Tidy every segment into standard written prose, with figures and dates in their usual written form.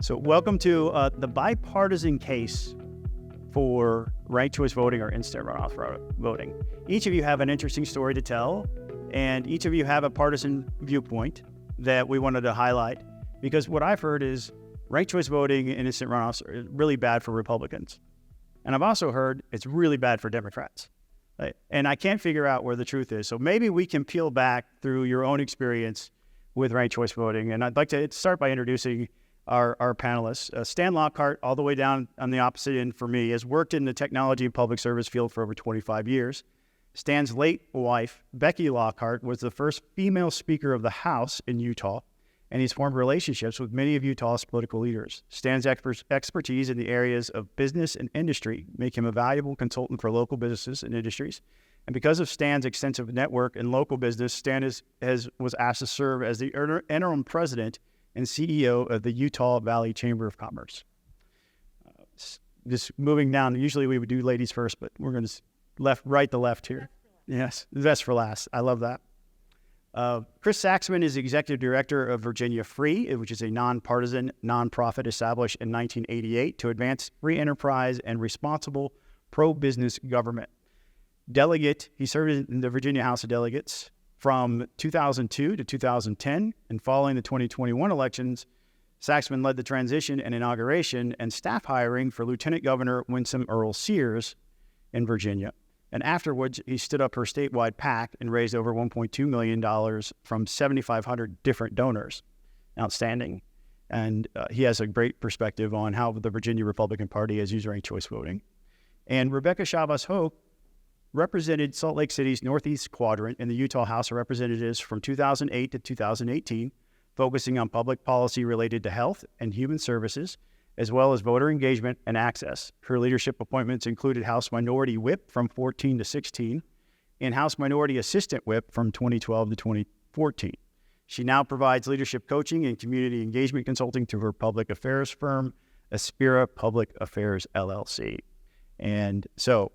So welcome to the bipartisan case for ranked choice voting or instant runoff voting. Each of you have an interesting story to tell, and each of you have a partisan viewpoint that we wanted to highlight, because what I've heard is ranked choice voting and instant runoffs are really bad for Republicans. And I've also heard it's really bad for Democrats. Right? And I can't figure out where the truth is. So maybe we can peel back through your own experience with ranked choice voting. And I'd like to start by introducing our panelists. Stan Lockhart, all the way down on the opposite end for me, has worked in the technology and public service field for over 25 years. Stan's late wife, Becky Lockhart, was the first female Speaker of the House in Utah, and he's formed relationships with many of Utah's political leaders. Stan's expertise in the areas of business and industry make him a valuable consultant for local businesses and industries. And because of Stan's extensive network in local business, Stan was asked to serve as the interim president and CEO of the Utah Valley Chamber of Commerce. Just moving down, usually we would do ladies first, but we're going to right to left here. Yes, best for last. I love that. Chris Saxman is the executive director of Virginia Free, which is a nonpartisan nonprofit established in 1988 to advance free enterprise and responsible pro-business government. Delegate, he served in the Virginia House of Delegates from 2002 to 2010, and following the 2021 elections, Saxman led the transition and inauguration and staff hiring for Lieutenant Governor Winsome Earl Sears in Virginia. And afterwards, he stood up her statewide PAC and raised over $1.2 million from 7,500 different donors. Outstanding. And he has a great perspective on how the Virginia Republican Party has used ranked choice voting. And Rebecca Chavez-Houck represented Salt Lake City's Northeast Quadrant in the Utah House of Representatives from 2008 to 2018, focusing on public policy related to health and human services, as well as voter engagement and access. Her leadership appointments included House Minority Whip from 2014 to 2016 and House Minority Assistant Whip from 2012 to 2014. She now provides leadership coaching and community engagement consulting through her public affairs firm, Aspira Public Affairs, LLC. And so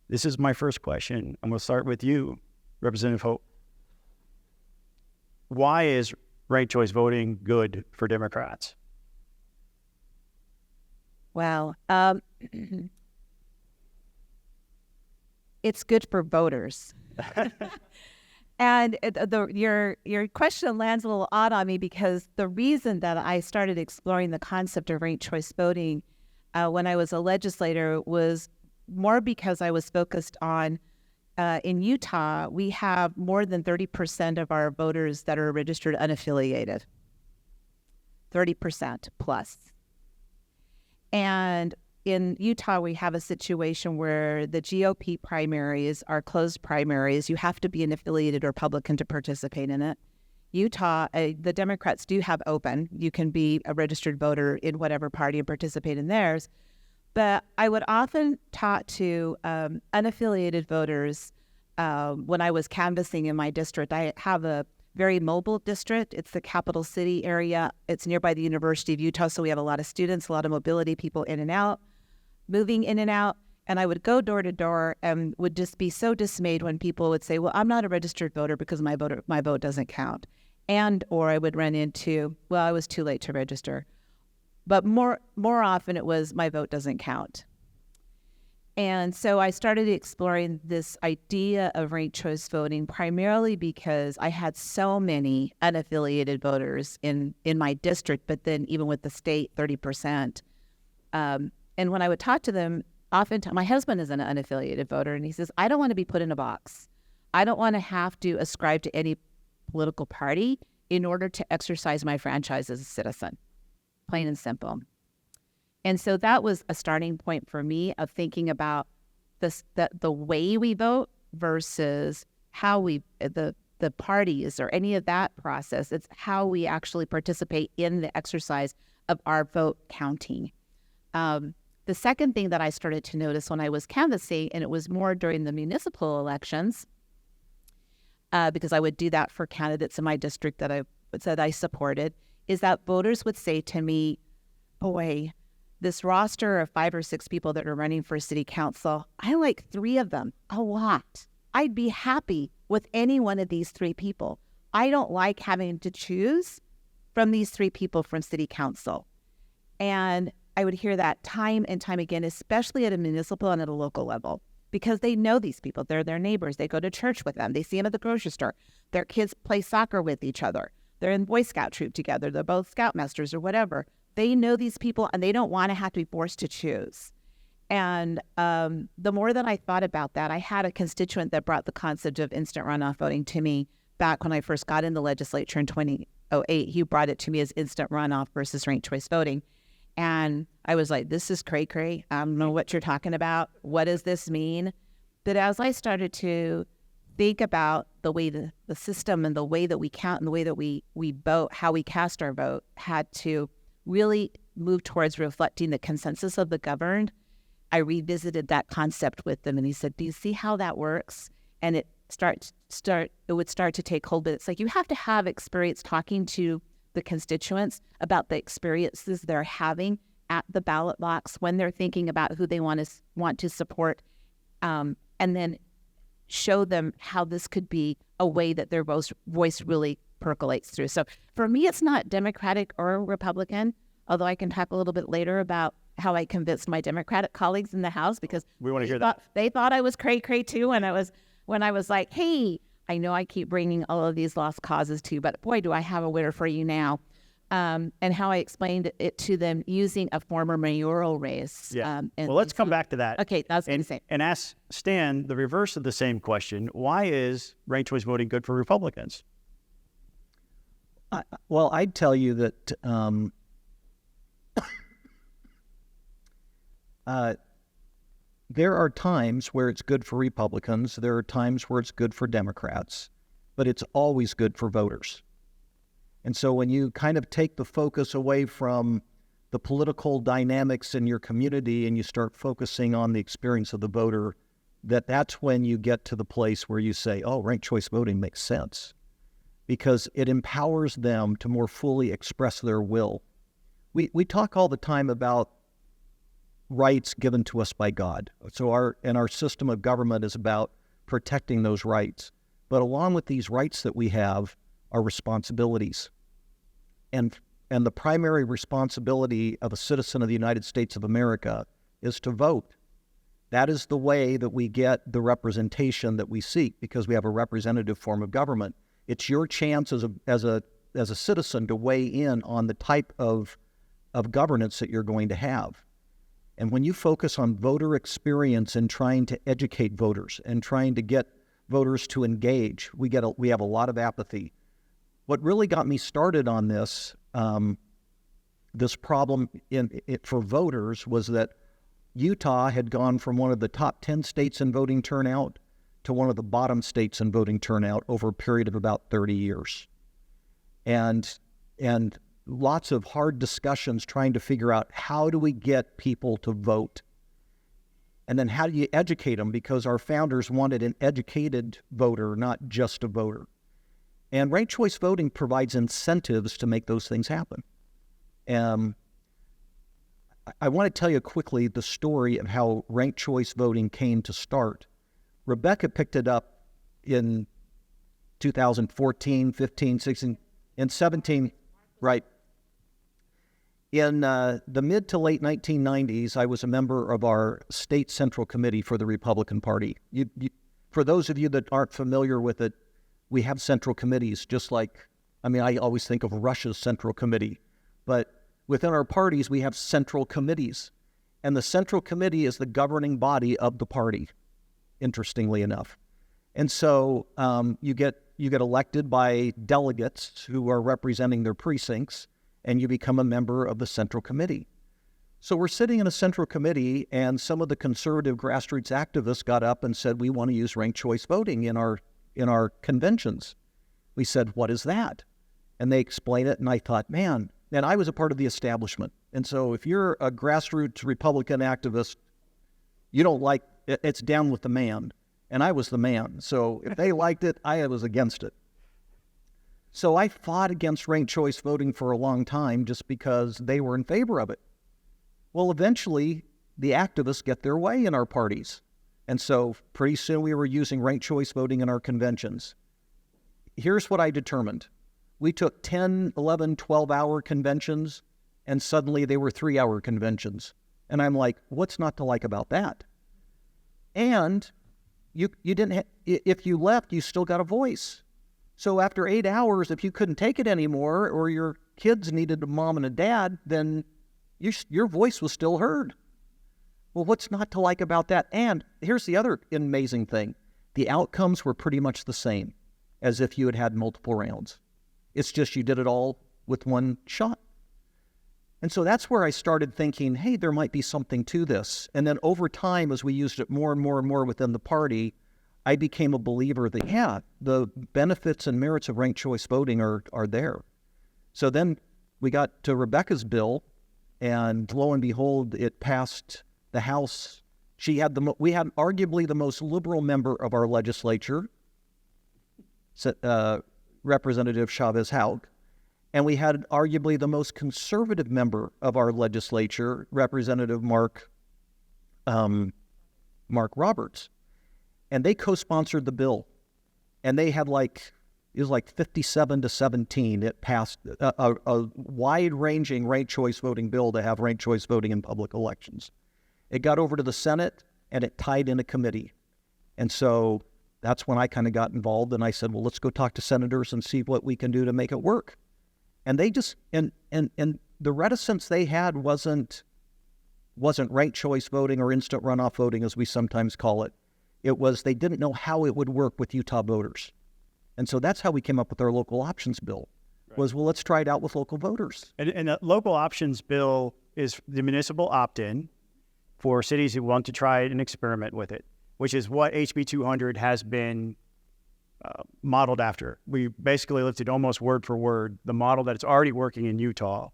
this is my first question. I'm going to start with you, Representative Hope. Why is ranked choice voting good for Democrats? Well, it's good for voters. And your question lands a little odd on me, because the reason that I started exploring the concept of ranked choice voting when I was a legislator was more because I was focused on, in Utah, we have more than 30% of our voters that are registered unaffiliated. 30% plus. And in Utah, we have a situation where the GOP primaries are closed primaries. You have to be an affiliated Republican to participate in it. Utah, the Democrats do have open. You can be a registered voter in whatever party and participate in theirs. But I would often talk to unaffiliated voters when I was canvassing in my district. I have a very mobile district. It's the capital city area. It's nearby the University of Utah, so we have a lot of students, a lot of mobility, people in and out, moving in and out. And I would go door to door and would just be so dismayed when people would say, well, I'm not a registered voter because my vote doesn't count. Or I would run into, well, I was too late to register. But more often it was, my vote doesn't count. And so I started exploring this idea of ranked choice voting primarily because I had so many unaffiliated voters in my district, but then even with the state, 30%. And when I would talk to them, oftentimes, my husband is an unaffiliated voter, and he says, I don't want to be put in a box. I don't want to have to ascribe to any political party in order to exercise my franchise as a citizen. Plain and simple. And so that was a starting point for me of thinking about the way we vote versus how the parties or any of that process. It's how we actually participate in the exercise of our vote counting. The second thing that I started to notice when I was canvassing, and it was more during the municipal elections, because I would do that for candidates in my district that I supported, is that voters would say to me, boy, this roster of 5 or 6 people that are running for city council, I like 3 of them a lot. I'd be happy with any one of these 3 people. I don't like having to choose from these 3 people from city council. And I would hear that time and time again, especially at a municipal and at a local level, because they know these people. They're their neighbors. They go to church with them. They see them at the grocery store. Their kids play soccer with each other. They're in Boy Scout troop together. They're both Scoutmasters or whatever. They know these people, and they don't want to have to be forced to choose. And the more that I thought about that, I had a constituent that brought the concept of instant runoff voting to me back when I first got in the legislature in 2008. He brought it to me as instant runoff versus ranked choice voting. And I was like, this is cray-cray. I don't know what you're talking about. What does this mean? But as I started to think about the way the system and the way that we count and the way that we vote, how we cast our vote, had to really move towards reflecting the consensus of the governed, I revisited that concept with them. And he said, do you see how that works? And it would start to take hold. But it's like you have to have experience talking to the constituents about the experiences they're having at the ballot box when they're thinking about who they want to support, and then show them how this could be a way that their voice really percolates through. So for me, it's not Democratic or Republican, although I can talk a little bit later about how I convinced my Democratic colleagues in the House, because we want to hear that. They thought I was cray-cray too, when I was like, hey, I know I keep bringing all of these lost causes to you, but boy, do I have a winner for you now. And how I explained it to them using a former mayoral race. Yeah. Well, let's come back to that. Okay, that's what I'm saying. And ask Stan the reverse of the same question. Why is ranked choice voting good for Republicans? Well, I'd tell you that there are times where it's good for Republicans. There are times where it's good for Democrats, but it's always good for voters. And so when you kind of take the focus away from the political dynamics in your community and you start focusing on the experience of the voter, that's when you get to the place where you say, oh, ranked choice voting makes sense, because it empowers them to more fully express their will. We talk all the time about rights given to us by God. So our system of government is about protecting those rights. But along with these rights that we have are responsibilities. And the primary responsibility of a citizen of the United States of America is to vote. That is the way that we get the representation that we seek, because we have a representative form of government. It's your chance as a citizen to weigh in on the type of governance that you're going to have. And when you focus on voter experience and trying to educate voters and trying to get voters to engage, we have a lot of apathy. What really got me started on this problem for voters was that Utah had gone from one of the top 10 states in voting turnout to one of the bottom states in voting turnout over a period of about 30 years. And lots of hard discussions trying to figure out, how do we get people to vote? And then how do you educate them? Because our founders wanted an educated voter, not just a voter. And ranked choice voting provides incentives to make those things happen. I want to tell you quickly the story of how ranked choice voting came to start. Rebecca picked it up in 2014, 15, 16, and 17, right? In the mid to late 1990s, I was a member of our state central committee for the Republican Party. For those of you that aren't familiar with it, we have central committees, just like, I always think of Russia's central committee, but within our parties, we have central committees. And the central committee is the governing body of the party, interestingly enough. And so you get elected by delegates who are representing their precincts, and you become a member of the central committee. So we're sitting in a central committee, and some of the conservative grassroots activists got up and said, we want to use ranked choice voting in our conventions. We said, what is that? And they explained it, and I thought, man, and I was a part of the establishment. And so if you're a grassroots Republican activist, you don't like it, it's down with the man. And I was the man. So if they liked it, I was against it. So I fought against ranked choice voting for a long time just because they were in favor of it. Well, eventually, the activists get their way in our parties. And so pretty soon we were using ranked choice voting in our conventions. Here's what I determined. We took 10, 11, 12-hour conventions, and suddenly they were 3-hour conventions. And I'm like, what's not to like about that? And you didn't if you left, you still got a voice. So after 8 hours, if you couldn't take it anymore, or your kids needed a mom and a dad, then your voice was still heard. Well, what's not to like about that? And here's the other amazing thing. The outcomes were pretty much the same as if you had had multiple rounds. It's just you did it all with one shot. And so that's where I started thinking, hey, there might be something to this. And then over time, as we used it more and more and more within the party, I became a believer that, yeah, the benefits and merits of ranked choice voting are there. So then we got to Rebecca's bill, and lo and behold, it passed the House. We had arguably the most liberal member of our legislature, Representative Chavez-Houck, and we had arguably the most conservative member of our legislature, Representative Mark Roberts. And they co-sponsored the bill. And they had it was 57-17. It passed a wide-ranging ranked choice voting bill to have ranked choice voting in public elections. It got over to the Senate, and it tied in a committee. And so that's when I kind of got involved, and I said, well, let's go talk to senators and see what we can do to make it work. And they just, and the reticence they had wasn't ranked choice voting or instant runoff voting, as we sometimes call it. It was they didn't know how it would work with Utah voters. And so that's how we came up with our local options bill, was, well, let's try it out with local voters. And the local options bill is the municipal opt-in for cities who want to try an experiment with it, which is what HB 200 has been modeled after. We basically lifted almost word for word the model that's already working in Utah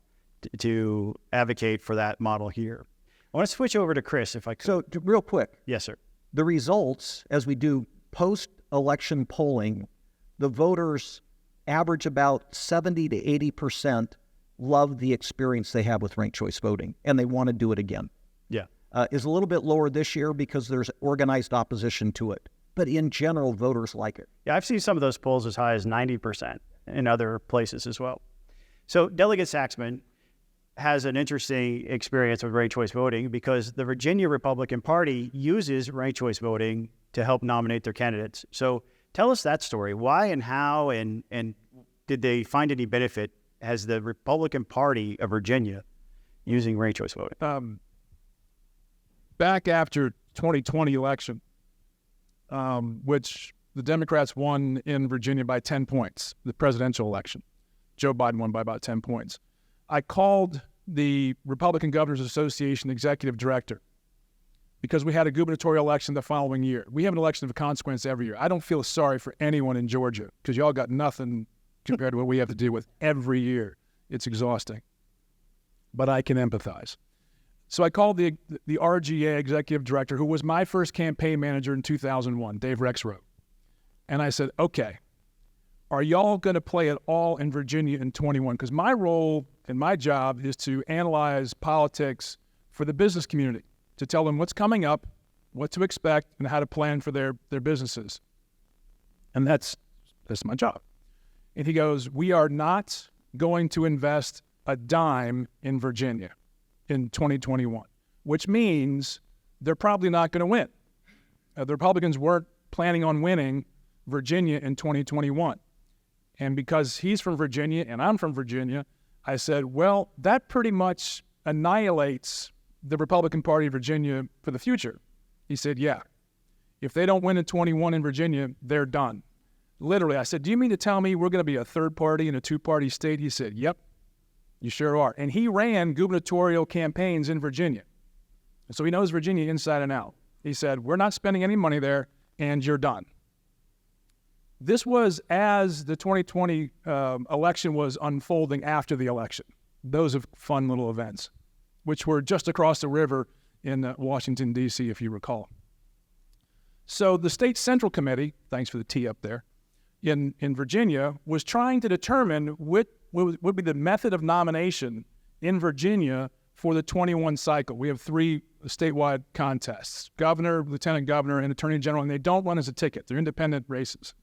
to advocate for that model here. I want to switch over to Chris, if I could. So real quick. Yes, sir. The results, as we do post-election polling, the voters average about 70 to 80% love the experience they have with ranked choice voting, and they want to do it again. Yeah. Is a little bit lower this year because there's organized opposition to it. But in general, voters like it. Yeah, I've seen some of those polls as high as 90% in other places as well. So Delegate Saxman has an interesting experience with ranked choice voting because the Virginia Republican Party uses ranked choice voting to help nominate their candidates. So tell us that story. Why and how, and did they find any benefit as the Republican Party of Virginia using ranked choice voting? Back after 2020 election, which the Democrats won in Virginia by 10 points, the presidential election. Joe Biden won by about 10 points. I called the Republican Governors Association executive director because we had a gubernatorial election the following year. We have an election of consequence every year. I don't feel sorry for anyone in Georgia because y'all got nothing compared to what we have to deal with every year. It's exhausting. But I can empathize. So I called the RGA executive director, who was my first campaign manager in 2001, Dave Rexroad. And I said, okay, are y'all going to play it all in Virginia in 21? Because my role and my job is to analyze politics for the business community, to tell them what's coming up, what to expect, and how to plan for their businesses. And that's my job. And he goes, we are not going to invest a dime in Virginia in 2021, which means they're probably not going to win. The Republicans weren't planning on winning Virginia in 2021. And because he's from Virginia and I'm from Virginia, I said, well, that pretty much annihilates the Republican Party of Virginia for the future. He said, yeah. If they don't win in 21 in Virginia, they're done. Literally, I said, do you mean to tell me we're going to be a third party in a two-party state? He said, yep, you sure are. And he ran gubernatorial campaigns in Virginia. And so he knows Virginia inside and out. He said, we're not spending any money there, and you're done. This was as the 2020 election was unfolding after the election. Those are fun little events, which were just across the river in Washington, D.C., if you recall. So the State Central Committee, thanks for the T up there, in Virginia, was trying to determine what would be the method of nomination in Virginia for the 21 cycle. We have 3 statewide contests, governor, lieutenant governor, and attorney general, and they don't run as a ticket. They're independent races.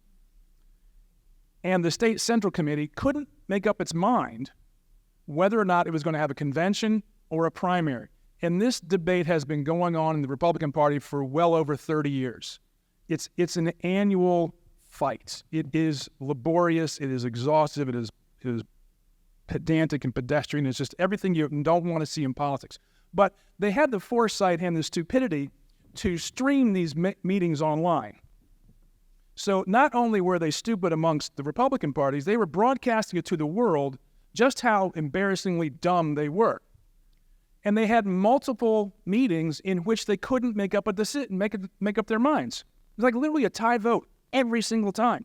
And the State Central Committee couldn't make up its mind whether or not it was going to have a convention or a primary. And this debate has been going on in the Republican Party for well over 30 years. It's an annual fight. It is laborious. It is exhaustive. It is pedantic and pedestrian. It's just everything you don't want to see in politics. But they had the foresight and the stupidity to stream these meetings online. So not only were they stupid amongst the Republican parties, they were broadcasting it to the world just how embarrassingly dumb they were. And they had multiple meetings in which they couldn't make up their minds. It was like literally a tie vote every single time.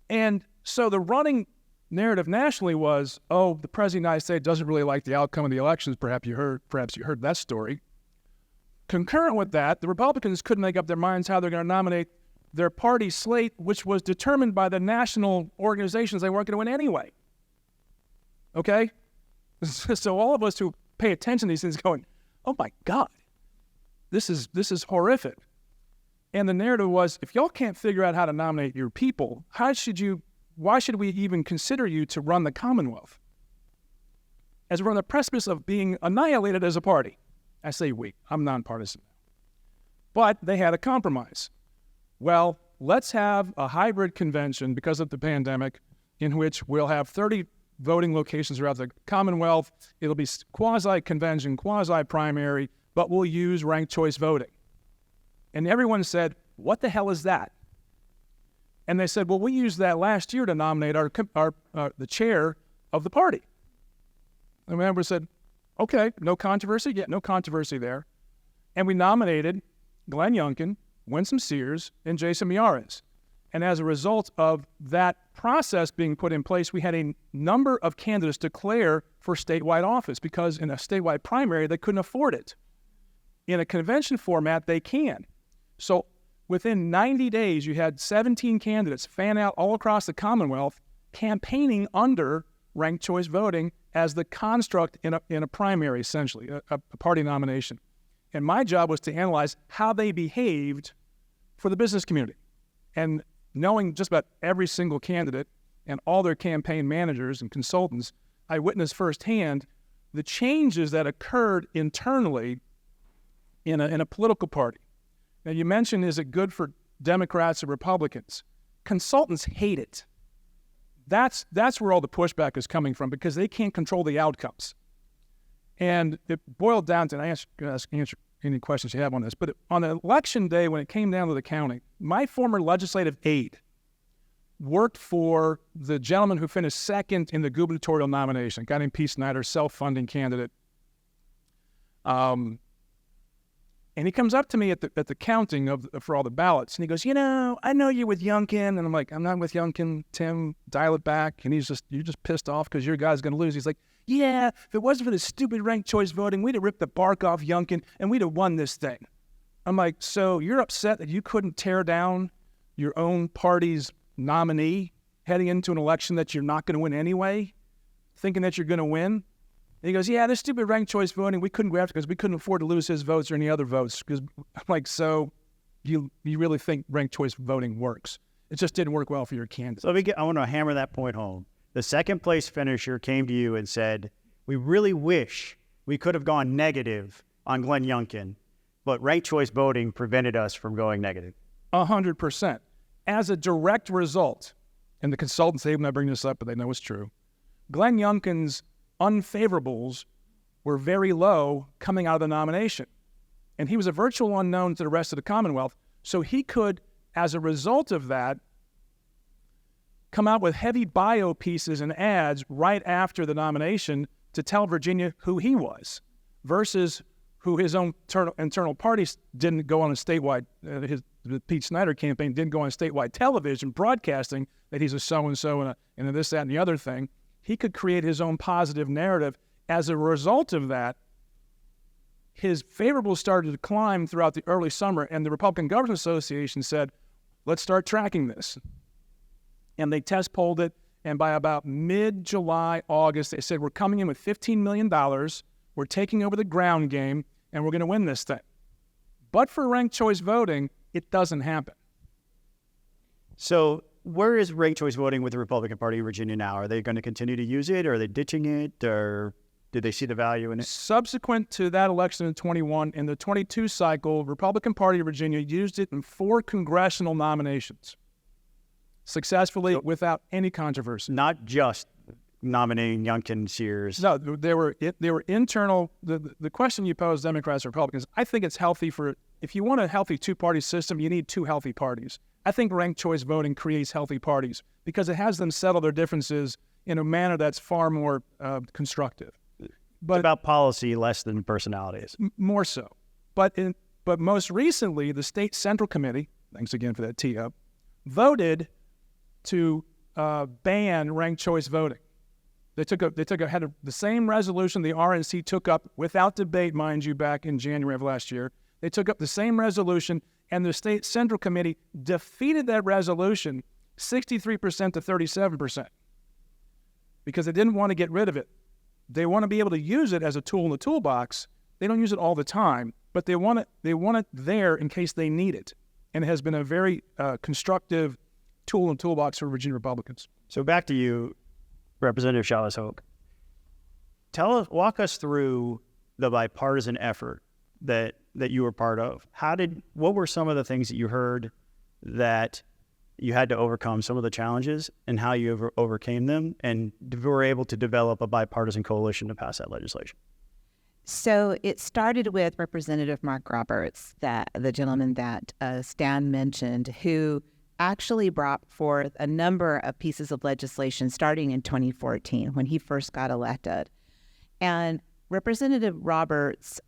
And so the running narrative nationally was, oh, the President of the United States doesn't really like the outcome of the elections. Perhaps you heard that story. Concurrent with that, the Republicans couldn't make up their minds how they're going to nominate their party slate, which was determined by the national organizations they weren't going to win anyway. Okay? So all of us who pay attention to these things going, oh my God, this is horrific. And the narrative was, if y'all can't figure out how to nominate your people, why should we even consider you to run the Commonwealth? As we're on the precipice of being annihilated as a party. I say we, I'm nonpartisan. But they had a compromise. Well, let's have a hybrid convention because of the pandemic in which we'll have 30 voting locations throughout the Commonwealth. It'll be quasi-convention, quasi-primary, but we'll use ranked choice voting. And everyone said, what the hell is that? And they said, well, we used that last year to nominate the chair of the party. And the member said, okay, no controversy? Yeah, no controversy there. And we nominated Glenn Youngkin, Winsome Sears, and Jason Miyares. And as a result of that process being put in place, we had a number of candidates declare for statewide office because in a statewide primary, they couldn't afford it. In a convention format, they can. So within 90 days, you had 17 candidates fan out all across the Commonwealth campaigning under ranked choice voting as the construct in a primary, essentially, a party nomination. And my job was to analyze how they behaved for the business community. And knowing just about every single candidate and all their campaign managers and consultants, I witnessed firsthand the changes that occurred internally in a political party. Now, you mentioned, is it good for Democrats or Republicans? Consultants hate it. That's where all the pushback is coming from because they can't control the outcomes. And it boiled down to, and I answer any questions you have on this, but on election day when it came down to the counting, my former legislative aide worked for the gentleman who finished second in the gubernatorial nomination, a guy named Pete Snyder, self-funding candidate. And he comes up to me at the counting for all the ballots, and he goes, I know you're with Youngkin. And I'm like, I'm not with Youngkin, Tim, dial it back. And you're just pissed off because your guy's going to lose. He's like, yeah, if it wasn't for the stupid ranked choice voting, we'd have ripped the bark off Youngkin, and we'd have won this thing. I'm like, so you're upset that you couldn't tear down your own party's nominee heading into an election that you're not going to win anyway, thinking that you're going to win? And he goes, yeah, this stupid ranked choice voting, we couldn't grab it because we couldn't afford to lose his votes or any other votes. Because I'm like, so you really think ranked choice voting works? It just didn't work well for your candidate. So I want to hammer that point home. The second place finisher came to you and said, we really wish we could have gone negative on Glenn Youngkin, but ranked choice voting prevented us from going negative. 100%. As a direct result, and the consultants hate when I bring this up, but they know it's true, Glenn Youngkin's unfavorables were very low coming out of the nomination. And he was a virtual unknown to the rest of the Commonwealth. So he could, as a result of that, come out with heavy bio pieces and ads right after the nomination to tell Virginia who he was, versus who his own internal parties didn't go on a statewide, the Pete Snyder campaign didn't go on statewide television broadcasting that he's a so-and-so and a this, that, and the other thing. He could create his own positive narrative. As a result of that, his favorables started to climb throughout the early summer, and the Republican Governors Association said, let's start tracking this. And they test polled it, and by about mid-July, August, they said, we're coming in with $15 million, we're taking over the ground game, and we're going to win this thing. But for ranked choice voting, it doesn't happen. So where is ranked choice voting with the Republican Party in Virginia now? Are they going to continue to use it? Or are they ditching it? Or do they see the value in it? Subsequent to that election in 21, in the 22 cycle, Republican Party of Virginia used it in 4 congressional nominations successfully without any controversy. Not just nominating Youngkin, Sears. No, they were internal. The question you pose, Democrats or Republicans, I think it's healthy for, if you want a healthy two-party system, you need 2 healthy parties. I think ranked choice voting creates healthy parties because it has them settle their differences in a manner that's far more constructive. But it's about policy less than personalities. More so. But most recently, the State Central Committee, thanks again for that tee-up, voted to ban ranked choice voting. They had the same resolution the RNC took up without debate, mind you, back in January of last year. They took up the same resolution, and the State Central Committee defeated that resolution 63% to 37% because they didn't want to get rid of it. They want to be able to use it as a tool in the toolbox. They don't use it all the time, but they want it there in case they need it. And it has been a very constructive tool in the toolbox for Virginia Republicans. So back to you, Representative Chavez-Houck. Walk us through the bipartisan effort that you were part of. What were some of the things that you heard that you had to overcome, some of the challenges, and how you overcame them, and were able to develop a bipartisan coalition to pass that legislation? So it started with Representative Mark Roberts, the gentleman that Stan mentioned, who actually brought forth a number of pieces of legislation starting in 2014 when he first got elected. And Representative Roberts,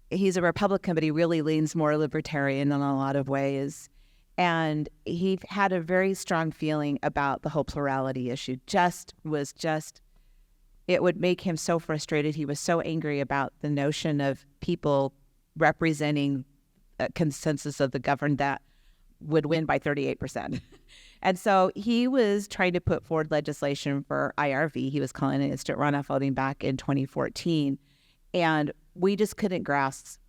he's a Republican, but he really leans more libertarian in a lot of ways. And he had a very strong feeling about the whole plurality issue. It would make him so frustrated. He was so angry about the notion of people representing a consensus of the governed that would win by 38%. And so he was trying to put forward legislation for IRV. He was calling it instant runoff voting back in 2014. And we just couldn't grasp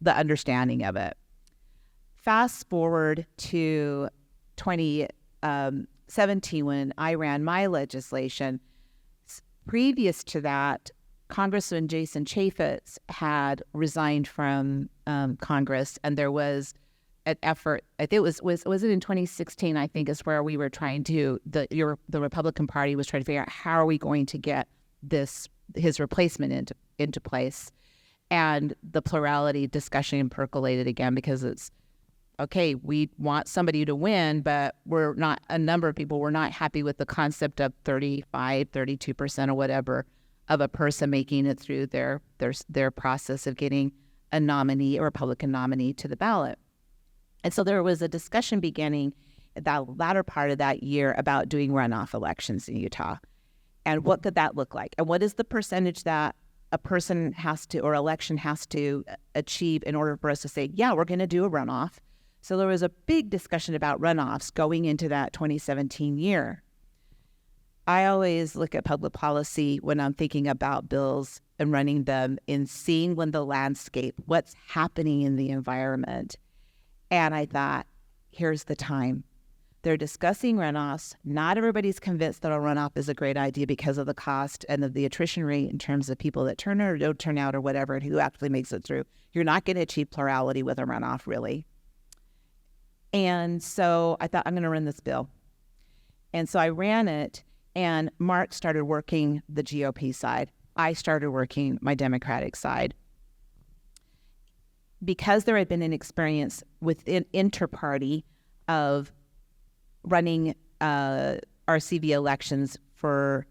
the understanding of it. Fast forward to 2017 when I ran my legislation. Previous to that, Congressman Jason Chaffetz had resigned from Congress, and there was an effort. I think was it in 2016? I think is where we were trying to the Republican Party was trying to figure out how are we going to get his replacement into place, and the plurality discussion percolated again because it's okay. We want somebody to win, but a number of people were not happy with the concept of 32% or whatever of a person making it through their process of getting a Republican nominee to the ballot. And so there was a discussion beginning at that latter part of that year about doing runoff elections in Utah. And what could that look like? And what is the percentage that a person has to, or election has to achieve in order for us to say, yeah, we're going to do a runoff. So there was a big discussion about runoffs going into that 2017 year. I always look at public policy when I'm thinking about bills and running them in seeing when the landscape, what's happening in the environment. And I thought, here's the time. They're discussing runoffs. Not everybody's convinced that a runoff is a great idea because of the cost and of the attrition rate in terms of people that turn out or don't turn out or whatever and who actually makes it through. You're not going to achieve plurality with a runoff, really. And so I thought, I'm going to run this bill. And so I ran it, and Mark started working the GOP side. I started working my Democratic side. Because there had been an experience within inter-party of running RCV elections for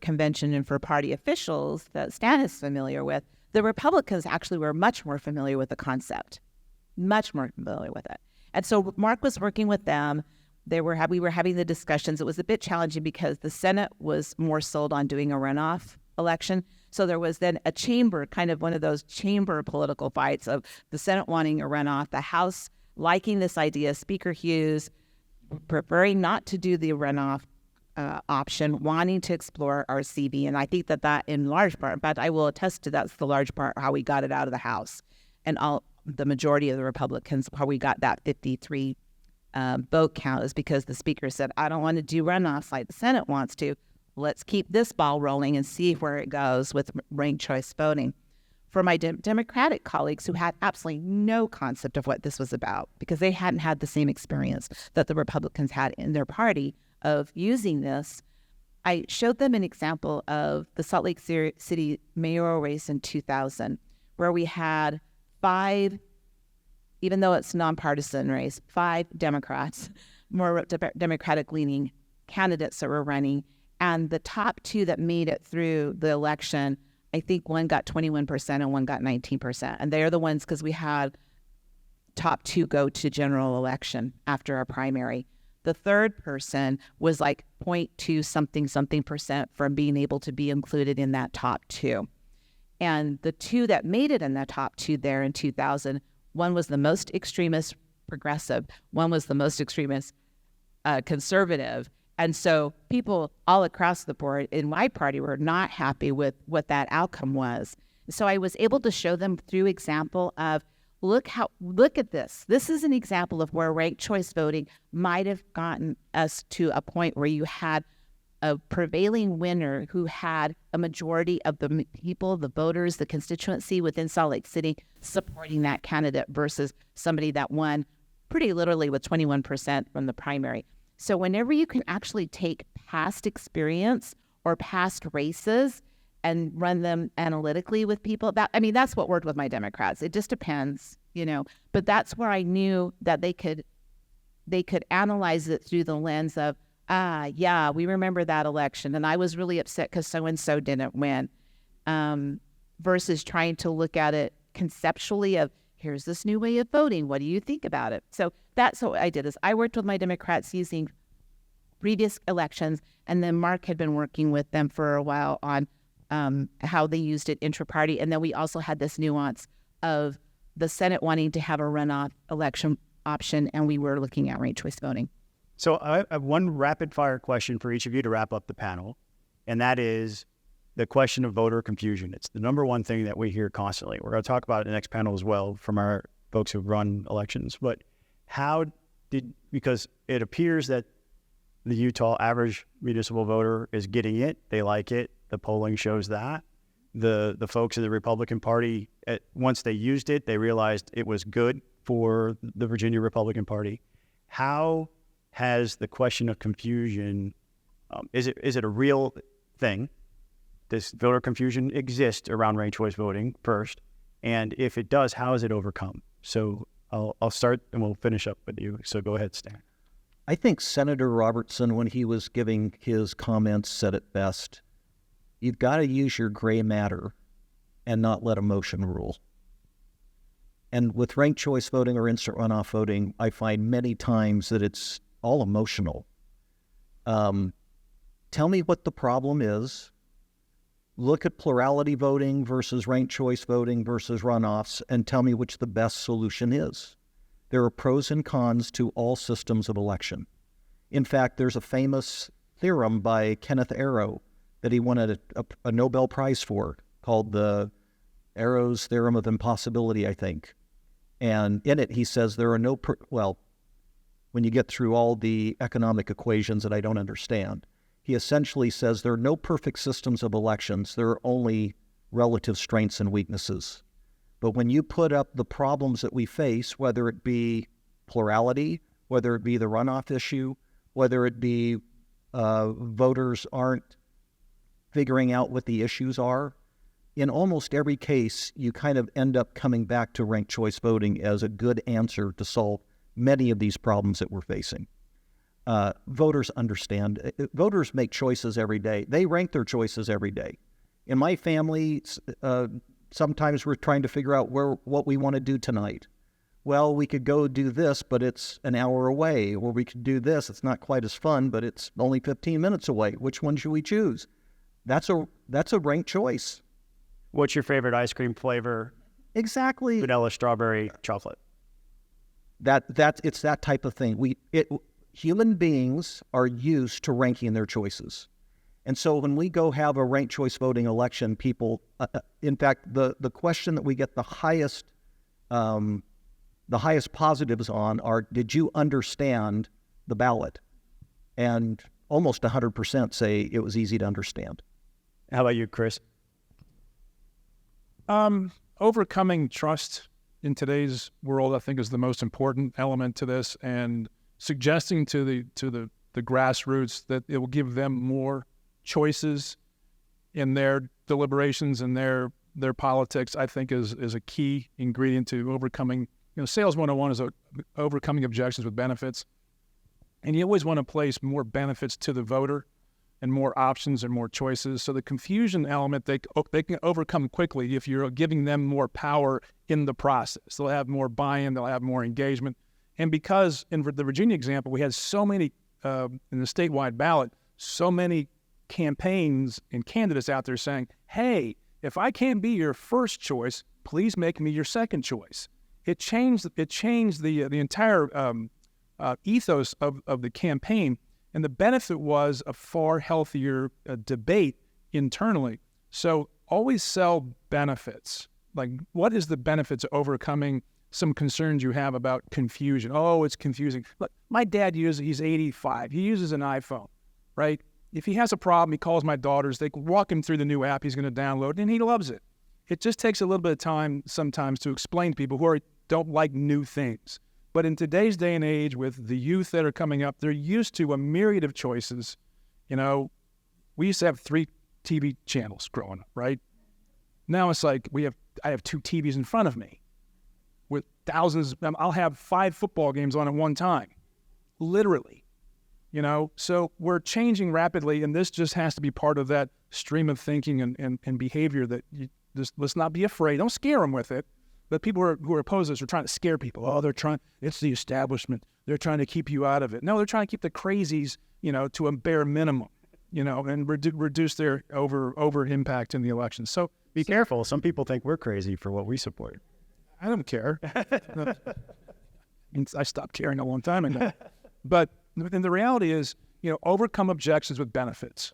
convention and for party officials that Stan is familiar with, the Republicans actually were much more familiar with the concept, much more familiar with it. And so Mark was working with them. We were having the discussions. It was a bit challenging because the Senate was more sold on doing a runoff election. So there was then a chamber, kind of one of those chamber political fights of the Senate wanting a runoff, the House liking this idea, Speaker Hughes preferring not to do the runoff option, wanting to explore RCV. And I think that in large part, but I will attest to that's the large part how we got it out of the House. And the majority of the Republicans, how we got that 53 vote count is because the speaker said, I don't want to do runoffs like the Senate wants to. Let's keep this ball rolling and see where it goes with ranked choice voting. For my Democratic colleagues who had absolutely no concept of what this was about, because they hadn't had the same experience that the Republicans had in their party of using this, I showed them an example of the Salt Lake City mayoral race in 2000, where we had 5, even though it's a nonpartisan race, 5 Democrats, more Democratic-leaning candidates that were running. And the top 2 that made it through the election, I think one got 21% and one got 19%. And they're the ones, because we had top 2 go to general election after our primary. The third person was like 0.2 something percent from being able to be included in that top 2. And the 2 that made it in the top 2 there in 2000, one was the most extremist progressive, one was the most extremist conservative. And so people all across the board in my party were not happy with what that outcome was. So I was able to show them through example of, look at this. This is an example of where ranked choice voting might have gotten us to a point where you had a prevailing winner who had a majority of the people, the voters, the constituency within Salt Lake City supporting that candidate versus somebody that won pretty literally with 21% from the primary. So whenever you can actually take past experience or past races and run them analytically with people, that's what worked with my Democrats. It just depends, but that's where I knew that they could analyze it through the lens of, yeah, we remember that election, and I was really upset because so-and-so didn't win, versus trying to look at it conceptually of, here's this new way of voting. What do you think about it? So that's what I did, is I worked with my Democrats using previous elections, and then Mark had been working with them for a while on how they used it intra-party. And then we also had this nuance of the Senate wanting to have a runoff election option, and we were looking at ranked choice voting. So I have one rapid-fire question for each of you to wrap up the panel, and that is the question of voter confusion. It's the number one thing that we hear constantly. We're going to talk about it in the next panel as well from our folks who run elections. But because it appears that the Utah average municipal voter is getting it. They like it. The polling shows that. The folks in the Republican Party, once they used it, they realized it was good for the Virginia Republican Party. How has the question of confusion, is it a real thing? Does voter confusion exist around ranked choice voting first? And if it does, how is it overcome? So I'll start and we'll finish up with you. So go ahead, Stan. I think Senator Robertson, when he was giving his comments, said it best. You've got to use your gray matter and not let emotion rule. And with ranked choice voting or instant runoff voting, I find many times that it's all emotional. Tell me what the problem is. Look at plurality voting versus ranked choice voting versus runoffs and tell me which the best solution is. There are pros and cons to all systems of election. In fact, there's a famous theorem by Kenneth Arrow that he won a Nobel Prize for, called the Arrow's Theorem of Impossibility, I think. And in it, he says there are when you get through all the economic equations that I don't understand, he essentially says there are no perfect systems of elections. There are only relative strengths and weaknesses. But when you put up the problems that we face, whether it be plurality, whether it be the runoff issue, whether it be voters aren't figuring out what the issues are, in almost every case, you kind of end up coming back to ranked choice voting as a good answer to solve many of these problems that we're facing. Voters understand. Voters make choices every day. They rank their choices every day. In my family, sometimes we're trying to figure out what we want to do tonight. Well, we could go do this, but it's an hour away. Or we could do this. It's not quite as fun, but it's only 15 minutes away. Which one should we choose? That's a ranked choice. What's your favorite ice cream flavor? Exactly. Vanilla, strawberry, chocolate. It's that type of thing. Human beings are used to ranking their choices. And so when we go have a ranked choice voting election, people, in fact, the question that we get the highest the highest positives on are, did you understand the ballot? And almost 100% say it was easy to understand. How about you, Chris? Overcoming trust in today's world, I think, is the most important element to this, and suggesting to the grassroots that it will give them more choices in their deliberations and their politics, I think is a key ingredient to overcoming. Sales 101 is overcoming objections with benefits. And you always want to place more benefits to the voter and more options and more choices. So the confusion element, they can overcome quickly if you're giving them more power in the process. They'll have more buy-in, they'll have more engagement. And because in the Virginia example, we had so many, in the statewide ballot, so many campaigns and candidates out there saying, hey, if I can't be your first choice, please make me your second choice. It changed the entire ethos of the campaign, and the benefit was a far healthier debate internally. So always sell benefits. Like, what is the benefits of overcoming some concerns you have about confusion? Oh, it's confusing. Look, my dad he's 85. He uses an iPhone, right? If he has a problem, he calls my daughters. They walk him through the new app he's going to download, and he loves it. It just takes a little bit of time sometimes to explain to people who don't like new things. But in today's day and age, with the youth that are coming up, they're used to a myriad of choices. We used to have 3 TV channels growing up, right? Now it's like I have 2 TVs in front of me with thousands. I'll have 5 football games on at one time, literally. So we're changing rapidly, and this just has to be part of that stream of thinking and behavior that let's not be afraid. Don't scare them with it. But people who are opposers are trying to scare people. Oh, it's the establishment. They're trying to keep you out of it. No, they're trying to keep the crazies, to a bare minimum, and reduce their over impact in the election. So be careful. Some people think we're crazy for what we support. I don't care. I stopped caring a long time ago. But the reality is, overcome objections with benefits.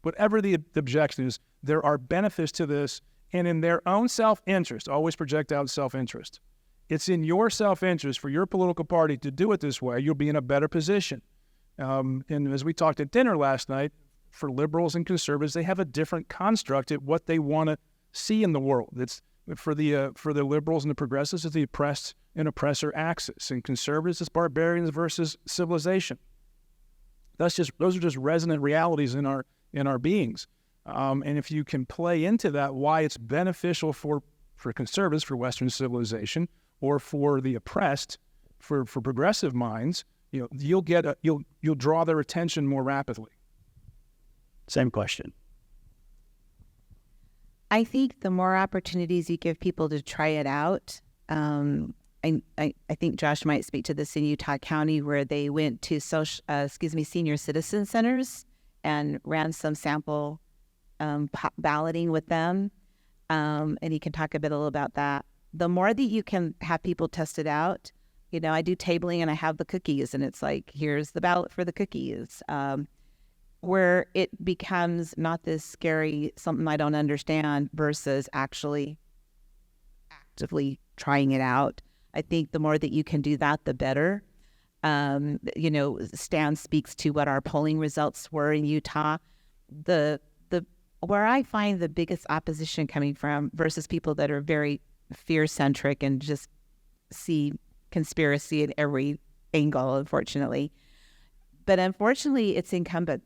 Whatever the objection is, there are benefits to this. And in their own self-interest, always project out self-interest. It's in your self-interest for your political party to do it this way. You'll be in a better position. And as we talked at dinner last night, for liberals and conservatives, they have a different construct at what they want to see in the world. It's for the liberals and the progressives, it's the oppressed and oppressor axis, and conservatives, it's barbarians versus civilization. Those are just resonant realities in our beings. And if you can play into that, why it's beneficial for conservatives, for Western civilization, or for the oppressed, for progressive minds, you'll draw their attention more rapidly. Same question. I think the more opportunities you give people to try it out, I think Josh might speak to this in Utah County, where they went to senior citizen centers and ran some sample balloting with them, and he can talk a little about that. The more that you can have people test it out, I do tabling and I have the cookies, and it's like, here's the ballot for the cookies, where it becomes not this scary, something I don't understand, versus actually actively trying it out. I think the more that you can do that, the better. Stan speaks to what our polling results were in Utah. Where I find the biggest opposition coming from versus people that are very fear-centric and just see conspiracy at every angle, unfortunately. But unfortunately, it's incumbents.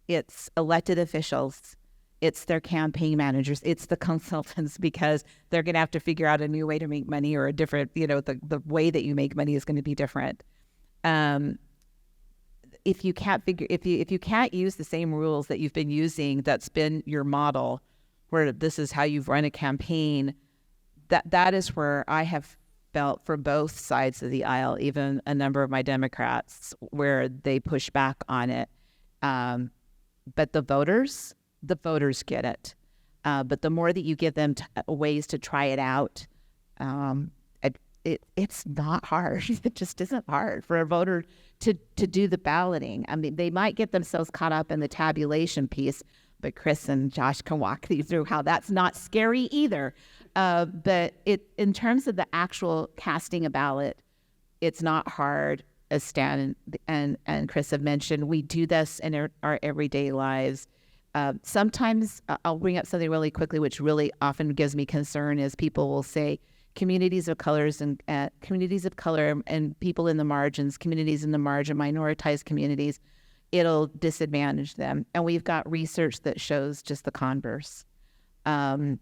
It's elected officials. It's their campaign managers. It's the consultants, because they're going to have to figure out a new way to make money, or a different, the way that you make money is going to be different. If you can't use the same rules that you've been using, that's been your model, where this is how you've run a campaign, that is where I have felt for both sides of the aisle, even a number of my Democrats, where they push back on it. But the voters get it. But the more that you give them ways to try it out, it's not hard. It just isn't hard for a voter to do the balloting. I mean, they might get themselves caught up in the tabulation piece, but Chris and Josh can walk you through how that's not scary either. But in terms of the actual casting a ballot, it's not hard, as Stan and Chris have mentioned. We do this in our everyday lives. Sometimes I'll bring up something really quickly, which really often gives me concern, is people will say communities of colors and communities of color and people in the margins, communities in the margin, minoritized communities, it'll disadvantage them. And we've got research that shows just the converse. Recently,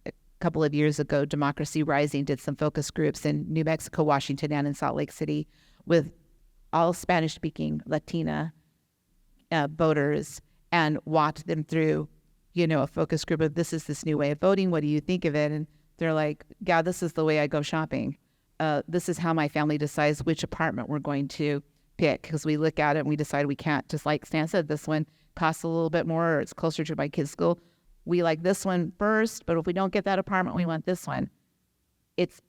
a couple of years ago, Democracy Rising did some focus groups in New Mexico, Washington, and in Salt Lake City with all Spanish-speaking Latina voters, and walked them through, a focus group of, this new way of voting. What do you think of it? And they're like, yeah, this is the way I go shopping. This is how my family decides which apartment we're going to pick, because we look at it and we decide we can't, just like Stan said, this one costs a little bit more, or it's closer to my kids' school. We like this one first, but if we don't get that apartment, we want this one. It's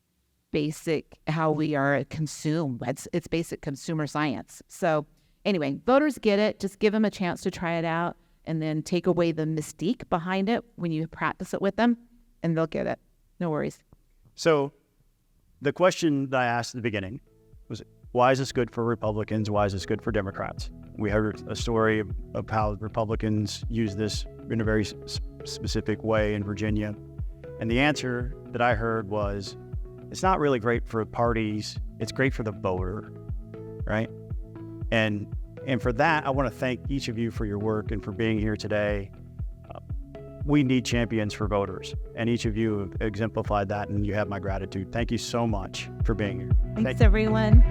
basic how we are consumed. It's basic consumer science. So anyway, voters get it. Just give them a chance to try it out, and then take away the mystique behind it when you practice it with them, and they'll get it. No worries. So the question that I asked at the beginning was, why is this good for Republicans? Why is this good for Democrats? We heard a story of how Republicans use this in a very specific way in Virginia. And the answer that I heard was, it's not really great for parties. It's great for the voter, right? And for that, I want to thank each of you for your work and for being here today. We need champions for voters, and each of you have exemplified that, and you have my gratitude. Thank you so much for being here. Thanks, everyone.